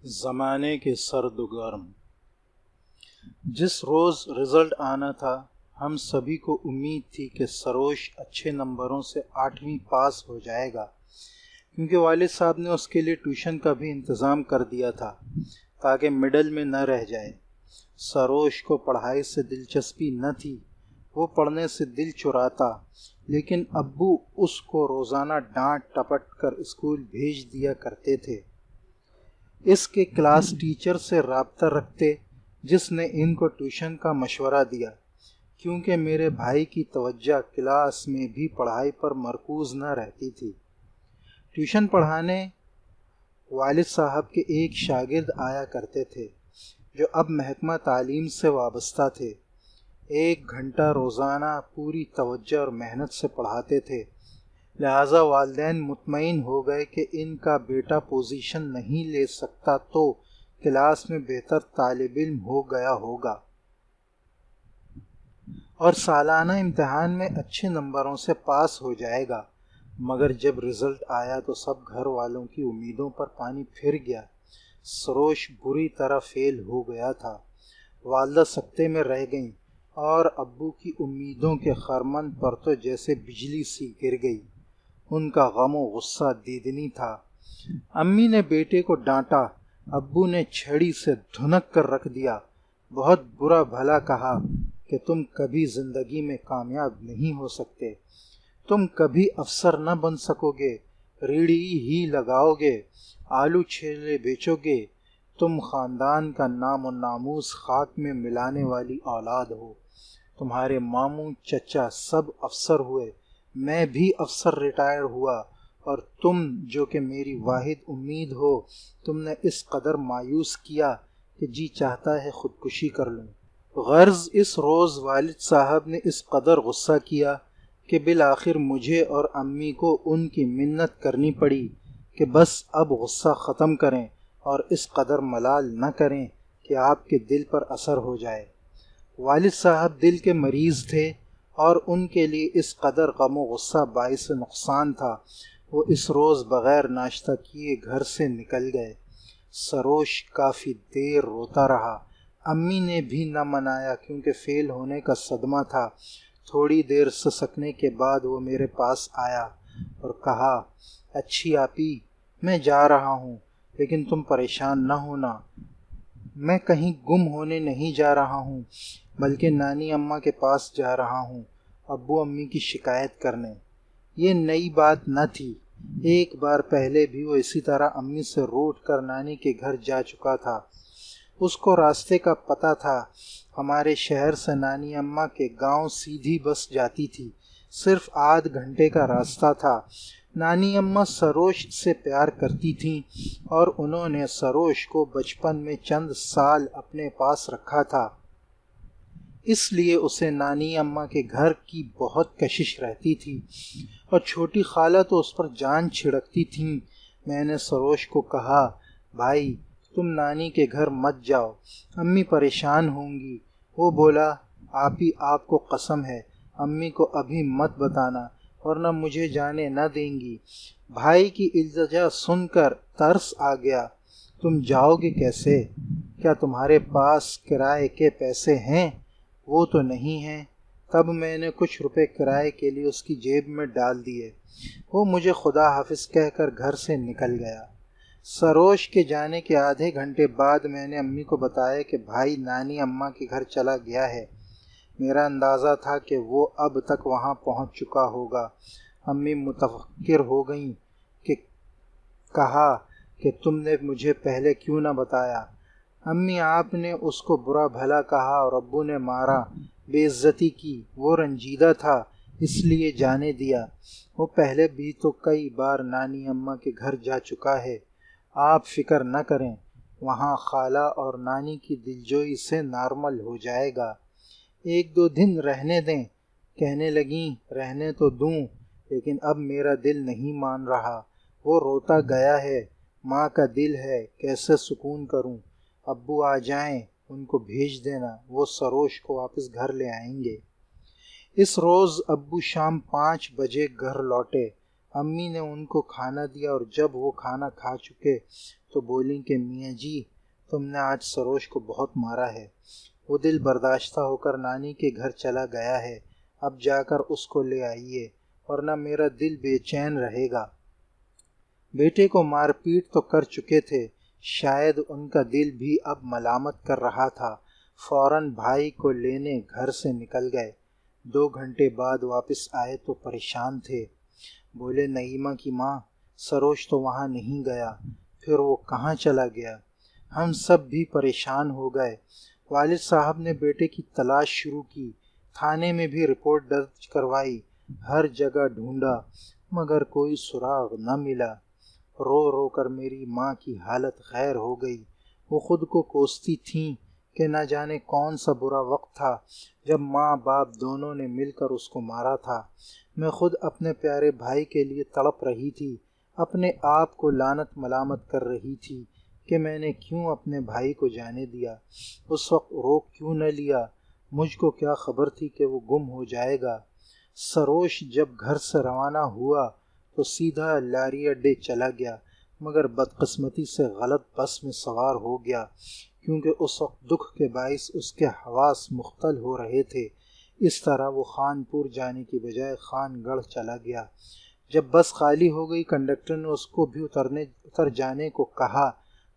زمانے کے سرد و گرم۔ جس روز رزلٹ آنا تھا ہم سبھی کو امید تھی کہ سروش اچھے نمبروں سے 8ویں پاس ہو جائے گا، کیونکہ والد صاحب نے اس کے لیے ٹیوشن کا بھی انتظام کر دیا تھا تاکہ مڈل میں نہ رہ جائے۔ سروش کو پڑھائی سے دلچسپی نہ تھی، وہ پڑھنے سے دل چراتا، لیکن ابو اس کو روزانہ ڈانٹ ٹپٹ کر اسکول بھیج دیا کرتے تھے۔ اس کے کلاس ٹیچر سے رابطہ رکھتے جس نے ان کو ٹیوشن کا مشورہ دیا، کیونکہ میرے بھائی کی توجہ کلاس میں بھی پڑھائی پر مرکوز نہ رہتی تھی۔ ٹیوشن پڑھانے والد صاحب کے ایک شاگرد آیا کرتے تھے جو اب محکمہ تعلیم سے وابستہ تھے۔ 1 گھنٹہ روزانہ پوری توجہ اور محنت سے پڑھاتے تھے، لہٰذا والدین مطمئن ہو گئے کہ ان کا بیٹا پوزیشن نہیں لے سکتا تو کلاس میں بہتر طالب علم ہو گیا ہوگا اور سالانہ امتحان میں اچھے نمبروں سے پاس ہو جائے گا۔ مگر جب رزلٹ آیا تو سب گھر والوں کی امیدوں پر پانی پھر گیا۔ سروش بری طرح فیل ہو گیا تھا۔ والدہ سکتے میں رہ گئیں اور ابو کی امیدوں کے خرمن پر تو جیسے بجلی سی گر گئی۔ ان کا غم و غصہ دیدنی تھا۔ امی نے بیٹے کو ڈانٹا، ابو نے چھڑی سے دھنک کر رکھ دیا۔ بہت برا بھلا کہا کہ تم کبھی زندگی میں کامیاب نہیں ہو سکتے، تم کبھی افسر نہ بن سکو گے، ریڑھی ہی لگاؤ گے، آلو چھیلے بیچو گے، تم خاندان کا نام و ناموس خاک میں ملانے والی اولاد ہو۔ تمہارے ماموں چچا سب افسر ہوئے، میں بھی افسر ریٹائر ہوا، اور تم جو کہ میری واحد امید ہو، تم نے اس قدر مایوس کیا کہ جی چاہتا ہے خودکشی کر لوں۔ غرض اس روز والد صاحب نے اس قدر غصہ کیا کہ بالآخر مجھے اور امی کو ان کی منت کرنی پڑی کہ بس اب غصہ ختم کریں اور اس قدر ملال نہ کریں کہ آپ کے دل پر اثر ہو جائے۔ والد صاحب دل کے مریض تھے اور ان کے لیے اس قدر غم و غصہ باعث نقصان تھا۔ وہ اس روز بغیر ناشتہ کیے گھر سے نکل گئے۔ سروش کافی دیر روتا رہا۔ امی نے بھی نہ منایا کیونکہ فیل ہونے کا صدمہ تھا۔ تھوڑی دیر سسکنے کے بعد وہ میرے پاس آیا اور کہا، اچھی آپی، میں جا رہا ہوں، لیکن تم پریشان نہ ہونا، میں کہیں گم ہونے نہیں جا رہا ہوں، بلکہ نانی اماں کے پاس جا رہا ہوں ابو امی کی شکایت کرنے۔ یہ نئی بات نہ تھی، ایک بار پہلے بھی وہ اسی طرح امی سے روٹھ کر نانی کے گھر جا چکا تھا۔ اس کو راستے کا پتہ تھا۔ ہمارے شہر سے نانی اماں کے گاؤں سیدھی بس جاتی تھی، صرف آدھ گھنٹے کا راستہ تھا۔ نانی اماں سروش سے پیار کرتی تھیں اور انہوں نے سروش کو بچپن میں چند سال اپنے پاس رکھا تھا، اس لیے اسے نانی اماں کے گھر کی بہت کشش رہتی تھی اور چھوٹی خالہ تو اس پر جان چھڑکتی تھیں۔ میں نے سروش کو کہا، بھائی تم نانی کے گھر مت جاؤ، امی پریشان ہوں گی۔ وہ بولا، آپی آپ کو قسم ہے، امی کو ابھی مت بتانا ورنہ مجھے جانے نہ دیں گی۔ بھائی کی التجا سن کر ترس آ گیا، تم جاؤ گے کیسے؟ کیا تمہارے پاس کرائے کے پیسے ہیں؟ وہ تو نہیں ہیں۔ تب میں نے کچھ روپے کرائے کے لیے اس کی جیب میں ڈال دیے۔ وہ مجھے خدا حافظ کہہ کر گھر سے نکل گیا۔ سروش کے جانے کے آدھے گھنٹے بعد میں نے امی کو بتایا کہ بھائی نانی اماں کے گھر چلا گیا ہے۔ میرا اندازہ تھا کہ وہ اب تک وہاں پہنچ چکا ہوگا۔ امی متفکر ہو گئیں کہ کہا کہ تم نے مجھے پہلے کیوں نہ بتایا؟ امی آپ نے اس کو برا بھلا کہا اور ابو نے مارا، بے عزتی کی، وہ رنجیدہ تھا اس لیے جانے دیا۔ وہ پہلے بھی تو کئی بار نانی اماں کے گھر جا چکا ہے، آپ فکر نہ کریں، وہاں خالہ اور نانی کی دلجوئی سے نارمل ہو جائے گا۔ 1-2 دن رہنے دیں۔ کہنے لگیں رہنے تو دوں، لیکن اب میرا دل نہیں مان رہا، وہ روتا گیا ہے، ماں کا دل ہے، کیسے سکون کروں؟ ابو آ جائیں، ان کو بھیج دینا، وہ سروش کو واپس گھر لے آئیں گے۔ اس روز ابو شام 5 بجے گھر لوٹے۔ امی نے ان کو کھانا دیا اور جب وہ کھانا کھا چکے تو بولیں کہ میاں جی تم نے آج سروش کو بہت مارا ہے، وہ دل برداشتہ ہو کر نانی کے گھر چلا گیا ہے، اب جا کر اس کو لے آئیے ورنہ میرا دل بے چین رہے گا۔ بیٹے کو مار پیٹ تو کر چکے تھے، شاید ان کا دل بھی اب ملامت کر رہا تھا۔ فوراً بھائی کو لینے گھر سے نکل گئے۔ 2 گھنٹے بعد واپس آئے تو پریشان تھے۔ بولے نعیمہ کی ماں سروش تو وہاں نہیں گیا، پھر وہ کہاں چلا گیا؟ ہم سب بھی پریشان ہو گئے۔ والد صاحب نے بیٹے کی تلاش شروع کی، تھانے میں بھی رپورٹ درج کروائی، ہر جگہ ڈھونڈا مگر کوئی سراغ نہ ملا۔ رو رو کر میری ماں کی حالت خیر ہو گئی۔ وہ خود کو کوستی تھیں کہ نہ جانے کون سا برا وقت تھا جب ماں باپ دونوں نے مل کر اس کو مارا تھا۔ میں خود اپنے پیارے بھائی کے لیے تڑپ رہی تھی، اپنے آپ کو لعنت ملامت کر رہی تھی کہ میں نے کیوں اپنے بھائی کو جانے دیا، اس وقت روک کیوں نہ لیا، مجھ کو کیا خبر تھی کہ وہ گم ہو جائے گا۔ سروش جب گھر سے روانہ ہوا تو سیدھا لاری اڈے چلا گیا، مگر بدقسمتی سے غلط بس میں سوار ہو گیا، کیونکہ اس وقت دکھ کے باعث اس کے حواس مختل ہو رہے تھے۔ اس طرح وہ خانپور جانے کی بجائے خان گڑھ چلا گیا۔ جب بس خالی ہو گئی کنڈکٹر نے اس کو بھی اتر جانے کو کہا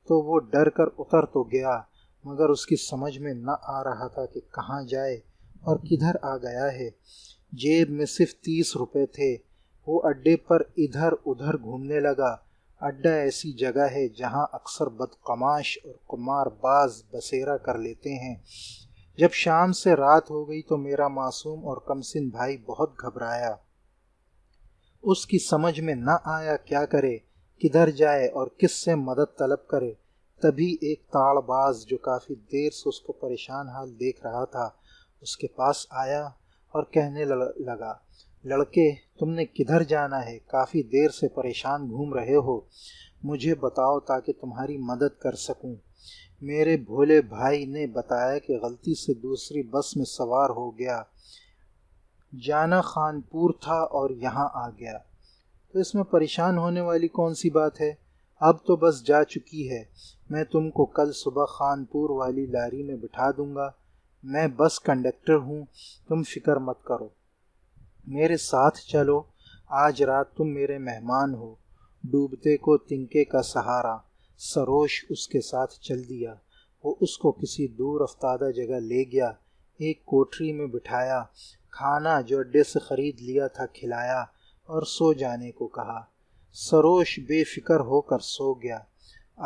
تو وہ ڈر کر اتر تو گیا، مگر اس کی سمجھ میں نہ آ رہا تھا کہ کہاں جائے اور کدھر آ گیا ہے۔ جیب میں صرف 30 روپے تھے۔ وہ اڈے پر ادھر ادھر گھومنے لگا۔ اڈا ایسی جگہ ہے جہاں اکثر بدقماش اور قمار باز بسیرا کر لیتے ہیں۔ جب شام سے رات ہو گئی تو میرا معصوم اور کمسن بھائی بہت گھبرایا۔ اس کی سمجھ میں نہ آیا کیا کرے، کدھر جائے اور کس سے مدد طلب کرے۔ تبھی ایک تاڑ باز جو کافی دیر سے اس کو پریشان حال دیکھ رہا تھا اس کے پاس آیا اور کہنے لگا، لڑکے تم نے کدھر جانا ہے؟ کافی دیر سے پریشان گھوم رہے ہو، مجھے بتاؤ تاکہ تمہاری مدد کر سکوں۔ میرے بھولے بھائی نے بتایا کہ غلطی سے دوسری بس میں سوار ہو گیا، جانا خانپور تھا اور یہاں آ گیا۔ تو اس میں پریشان ہونے والی کون سی بات ہے؟ اب تو بس جا چکی ہے، میں تم کو کل صبح خانپور والی لاری میں بٹھا دوں گا۔ میں بس کنڈکٹر ہوں، تم فکر مت کرو، میرے ساتھ چلو، آج رات تم میرے مہمان ہو۔ ڈوبتے کو تنکے کا سہارا۔ سروش اس کے ساتھ چل دیا۔ وہ اس کو کسی دور افتادہ جگہ لے گیا، ایک کوٹری میں بٹھایا، کھانا جو اڈے سے خرید لیا تھا کھلایا اور سو جانے کو کہا۔ سروش بے فکر ہو کر سو گیا۔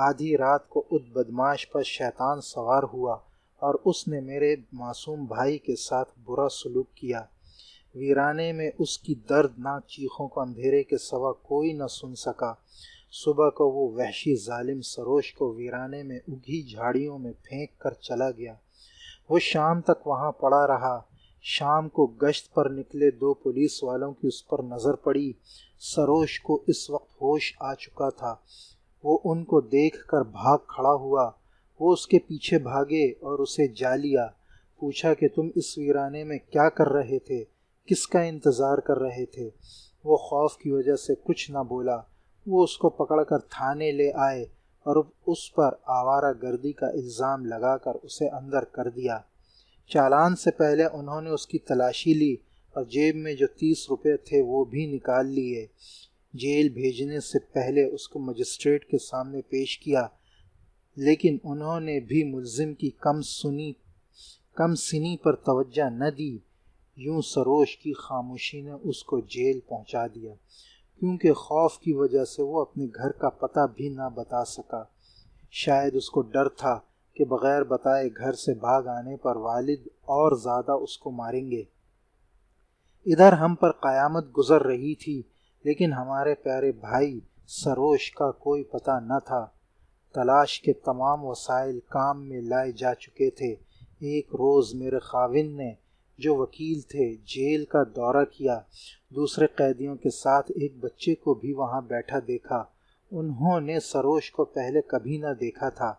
آدھی رات کو اس بدماش پر شیطان سوار ہوا اور اس نے میرے معصوم بھائی کے ساتھ برا سلوک کیا۔ ویرانے میں اس کی دردناک چیخوں کو اندھیرے کے سوا کوئی نہ سن سکا۔ صبح کو وہ وحشی ظالم سروش کو ویرانے میں اگھی جھاڑیوں میں پھینک کر چلا گیا۔ وہ شام تک وہاں پڑا رہا۔ شام کو گشت پر نکلے 2 پولیس والوں کی اس پر نظر پڑی۔ سروش کو اس وقت ہوش آ چکا تھا۔ وہ ان کو دیکھ کر بھاگ کھڑا ہوا۔ وہ اس کے پیچھے بھاگے اور اسے جا لیا۔ پوچھا کہ تم اس ویرانے میں کیا کر رہے تھے، کس کا انتظار کر رہے تھے؟ وہ خوف کی وجہ سے کچھ نہ بولا۔ وہ اس کو پکڑ کر تھانے لے آئے اور اس پر آوارہ گردی کا الزام لگا کر اسے اندر کر دیا۔ چالان سے پہلے انہوں نے اس کی تلاشی لی اور جیب میں جو 30 روپے تھے وہ بھی نکال لیے۔ جیل بھیجنے سے پہلے اس کو مجسٹریٹ کے سامنے پیش کیا، لیکن انہوں نے بھی ملزم کی کم سنی پر توجہ نہ دی۔ یوں سروش کی خاموشی نے اس کو جیل پہنچا دیا، کیونکہ خوف کی وجہ سے وہ اپنے گھر کا پتہ بھی نہ بتا سکا۔ شاید اس کو ڈر تھا کہ بغیر بتائے گھر سے بھاگ آنے پر والد اور زیادہ اس کو ماریں گے۔ ادھر ہم پر قیامت گزر رہی تھی، لیکن ہمارے پیارے بھائی سروش کا کوئی پتہ نہ تھا۔ تلاش کے تمام وسائل کام میں لائے جا چکے تھے۔ ایک روز میرے خاوند نے، جو وکیل تھے، جیل کا دورہ کیا۔ دوسرے قیدیوں کے ساتھ ایک بچے کو بھی وہاں بیٹھا دیکھا۔ انہوں نے سروش کو پہلے کبھی نہ دیکھا تھا،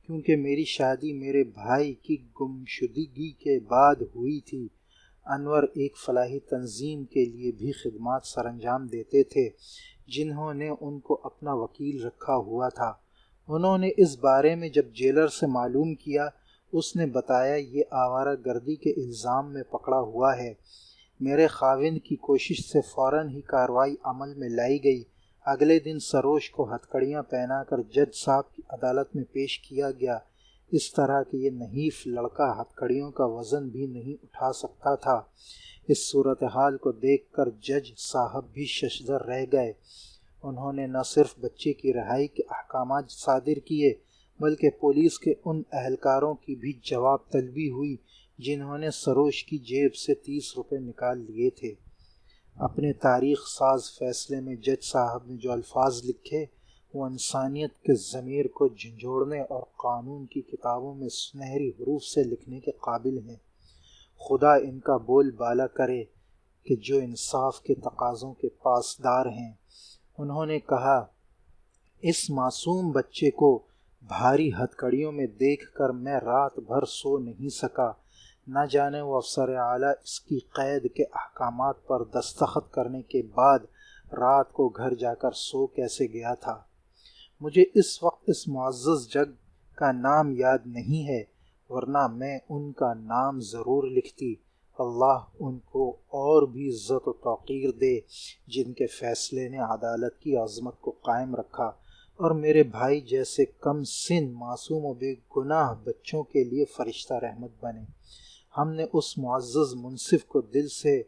کیونکہ میری شادی میرے بھائی کی گمشدگی کے بعد ہوئی تھی۔ انور ایک فلاحی تنظیم کے لیے بھی خدمات سر انجام دیتے تھے، جنہوں نے ان کو اپنا وکیل رکھا ہوا تھا۔ انہوں نے اس بارے میں جب جیلر سے معلوم کیا، اس نے بتایا یہ آوارہ گردی کے الزام میں پکڑا ہوا ہے۔ میرے خاوند کی کوشش سے فوراً ہی کارروائی عمل میں لائی گئی۔ اگلے دن سروش کو ہتھکڑیاں پہنا کر جج صاحب کی عدالت میں پیش کیا گیا، اس طرح کہ یہ نحیف لڑکا ہتھکڑیوں کا وزن بھی نہیں اٹھا سکتا تھا۔ اس صورتحال کو دیکھ کر جج صاحب بھی ششدر رہ گئے۔ انہوں نے نہ صرف بچے کی رہائی کے احکامات صادر کیے، بلکہ پولیس کے ان اہلکاروں کی بھی جواب طلبی ہوئی جنہوں نے سروش کی جیب سے 30 روپے نکال لیے تھے۔ اپنے تاریخ ساز فیصلے میں جج صاحب نے جو الفاظ لکھے وہ انسانیت کے ضمیر کو جھنجھوڑنے اور قانون کی کتابوں میں سنہری حروف سے لکھنے کے قابل ہیں۔ خدا ان کا بول بالا کرے کہ جو انصاف کے تقاضوں کے پاسدار ہیں۔ انہوں نے کہا، اس معصوم بچے کو بھاری ہتھکڑیوں میں دیکھ کر میں رات بھر سو نہیں سکا۔ نہ جانے وہ افسر اعلیٰ اس کی قید کے احکامات پر دستخط کرنے کے بعد رات کو گھر جا کر سو کیسے گیا تھا۔ مجھے اس وقت اس معزز جج کا نام یاد نہیں ہے، ورنہ میں ان کا نام ضرور لکھتی۔ اللہ ان کو اور بھی عزت و توقیر دے جن کے فیصلے نے عدالت کی عظمت کو قائم رکھا اور میرے بھائی جیسے کم سن معصوم و بے گناہ بچوں کے لیے فرشتہ رحمت بنے۔ ہم نے اس معزز منصف کو دل سے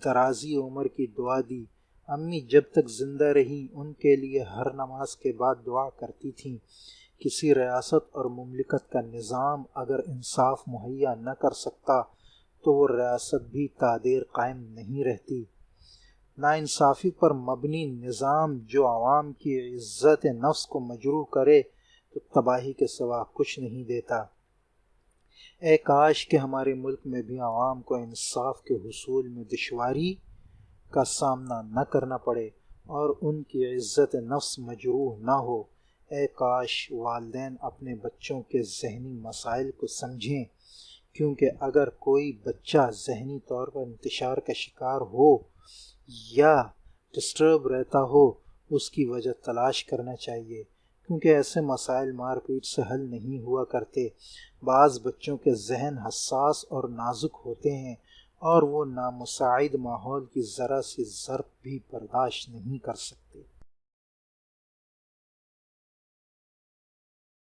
درازی عمر کی دعا دی۔ امی جب تک زندہ رہیں ان کے لیے ہر نماز کے بعد دعا کرتی تھیں۔ کسی ریاست اور مملکت کا نظام اگر انصاف مہیا نہ کر سکتا تو وہ ریاست بھی تادیر قائم نہیں رہتی۔ ناانصافی پر مبنی نظام جو عوام کی عزت نفس کو مجروح کرے تو تباہی کے سوا کچھ نہیں دیتا۔ اے کاش کہ ہمارے ملک میں بھی عوام کو انصاف کے حصول میں دشواری کا سامنا نہ کرنا پڑے اور ان کی عزت نفس مجروح نہ ہو۔ اے کاش والدین اپنے بچوں کے ذہنی مسائل کو سمجھیں، کیونکہ اگر کوئی بچہ ذہنی طور پر انتشار کا شکار ہو یا ڈسٹرب رہتا ہو، اس کی وجہ تلاش کرنا چاہیے، کیونکہ ایسے مسائل مار پیٹ سے حل نہیں ہوا کرتے۔ بعض بچوں کے ذہن حساس اور نازک ہوتے ہیں اور وہ نامساعد ماحول کی ذرا سی ضرب بھی برداشت نہیں کر سکتے۔